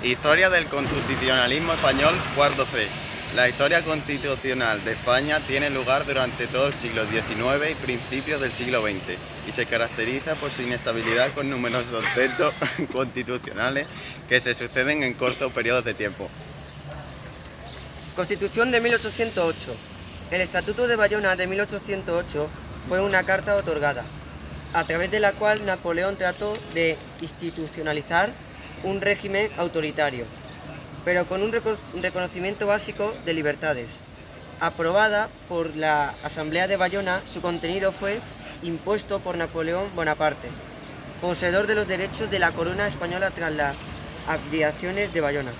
Historia del constitucionalismo español, cuarto C. La historia constitucional de España tiene lugar durante todo el siglo XIX y principios del siglo XX y se caracteriza por su inestabilidad con numerosos textos constitucionales que se suceden en cortos periodos de tiempo. Constitución de 1808. El Estatuto de Bayona de 1808 fue una carta otorgada, a través de la cual Napoleón trató de institucionalizar un régimen autoritario, pero con un reconocimiento básico de libertades. Aprobada por la Asamblea de Bayona, su contenido fue impuesto por Napoleón Bonaparte, poseedor de los derechos de la corona española tras las abdicaciones de Bayona.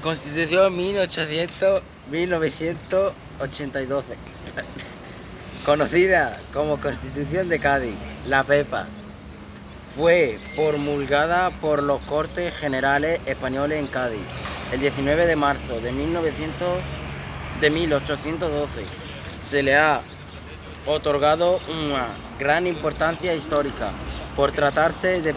Constitución 1982, conocida como Constitución de Cádiz, la Pepa, fue promulgada por los Cortes Generales Españoles en Cádiz el 19 de marzo de 1812. Se le ha otorgado una gran importancia histórica por tratarse de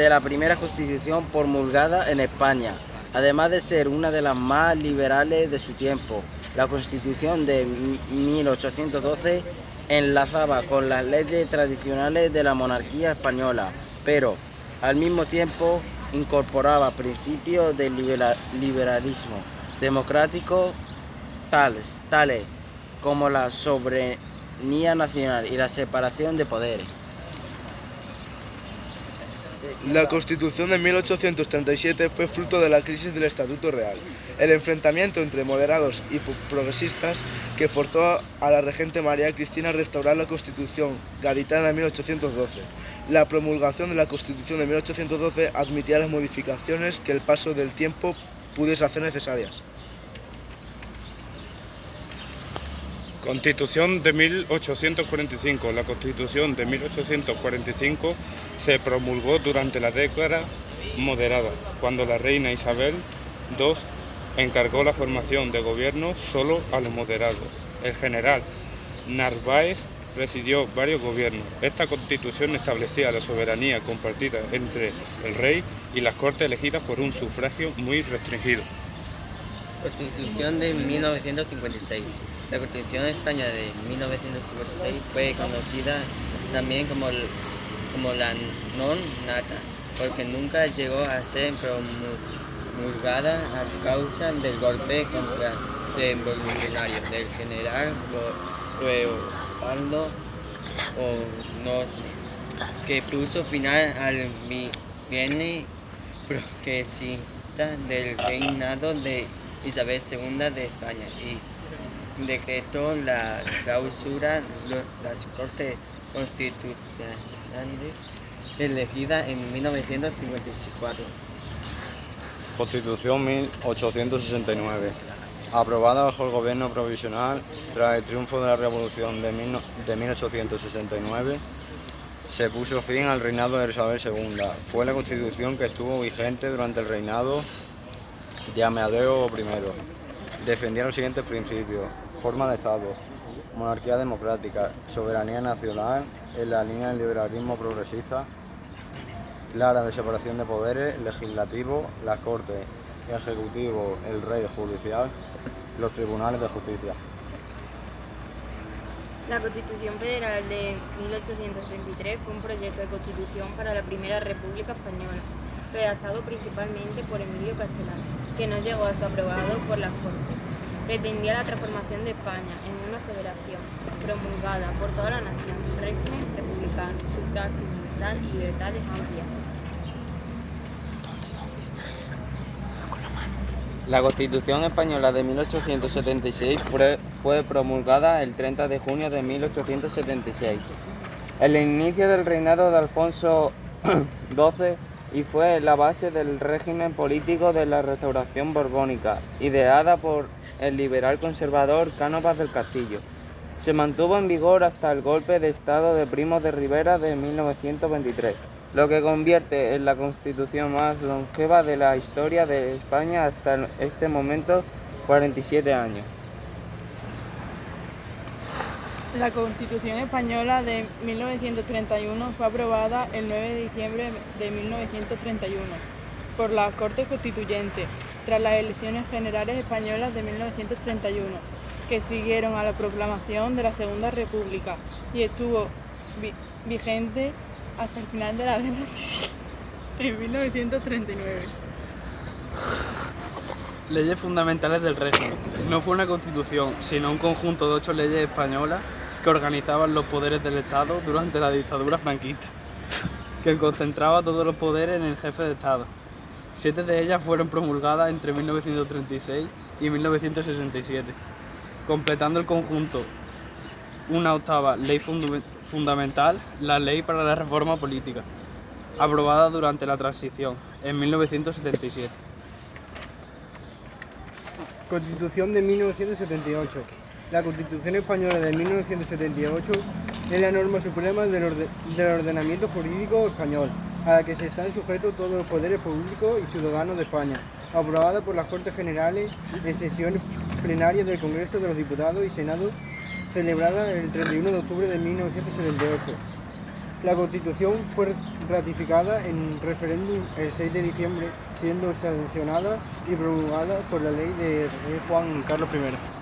la primera constitución promulgada en España, además de ser una de las más liberales de su tiempo. La Constitución de 1812 enlazaba con las leyes tradicionales de la monarquía española, pero al mismo tiempo incorporaba principios del liberalismo democrático tales como la soberanía nacional y la separación de poderes. La Constitución de 1837 fue fruto de la crisis del Estatuto Real, el enfrentamiento entre moderados y progresistas que forzó a la regente María Cristina a restaurar la Constitución gaditana de 1812. La promulgación de la Constitución de 1812 admitía las modificaciones que el paso del tiempo pudiese hacer necesarias. Constitución de 1845. La Constitución de 1845 se promulgó durante la década moderada, cuando la reina Isabel II encargó la formación de gobierno solo a los moderados. El general Narváez presidió varios gobiernos. Esta Constitución establecía la soberanía compartida entre el rey y las Cortes elegidas por un sufragio muy restringido. Constitución de 1956. La Constitución de España de 1956 fue conocida también como la non nata, porque nunca llegó a ser promulgada a causa del golpe contra revolucionario del general Leopoldo O'Neill, que puso final al bienio progresista del reinado de Isabel II de España y decretó la clausura de las Cortes Constitucionales elegidas en 1954. Constitución 1869. Aprobada bajo el gobierno provisional tras el triunfo de la Revolución de 1869, se puso fin al reinado de Isabel II. Fue la Constitución que estuvo vigente durante el reinado de Amadeo I. Defendía los siguientes principios: forma de Estado, monarquía democrática, soberanía nacional en la línea del liberalismo progresista, clara de separación de poderes, legislativo, las Cortes, ejecutivo, el rey judicial, los tribunales de justicia. La Constitución Federal de 1833 fue un proyecto de constitución para la Primera República Española, redactado principalmente por Emilio Castelar, que no llegó a ser aprobado por las Cortes. Pretendía la transformación de España en una federación promulgada por toda la nación, régimen republicano, sufragio universal y libertades amplias. La Constitución Española de 1876 fue promulgada el 30 de junio de 1876. El inicio del reinado de Alfonso XII y fue la base del régimen político de la Restauración borbónica, ideada por el liberal conservador Cánovas del Castillo. Se mantuvo en vigor hasta el golpe de Estado de Primo de Rivera de 1923, lo que convierte en la constitución más longeva de la historia de España hasta este momento, 47 años. La Constitución Española de 1931 fue aprobada el 9 de diciembre de 1931 por la Corte Constituyente, tras las elecciones generales españolas de 1931, que siguieron a la proclamación de la Segunda República y estuvo vigente hasta el final de la Guerra Civil en 1939. Leyes fundamentales del régimen. No fue una constitución, sino un conjunto de 8 leyes españolas que organizaban los poderes del Estado durante la dictadura franquista, que concentraba todos los poderes en el jefe de Estado. 7 de ellas fueron promulgadas entre 1936 y 1967, completando el conjunto una octava ley fundamental, la Ley para la Reforma Política, aprobada durante la transición, en 1977. Constitución de 1978. La Constitución Española de 1978 es la norma suprema del ordenamiento jurídico español, a la que se están sujetos todos los poderes públicos y ciudadanos de España, aprobada por las Cortes Generales en sesiones plenarias del Congreso de los Diputados y Senado, celebrada el 31 de octubre de 1978. La Constitución fue ratificada en referéndum el 6 de diciembre, siendo sancionada y promulgada por la ley de Rey Juan Carlos I.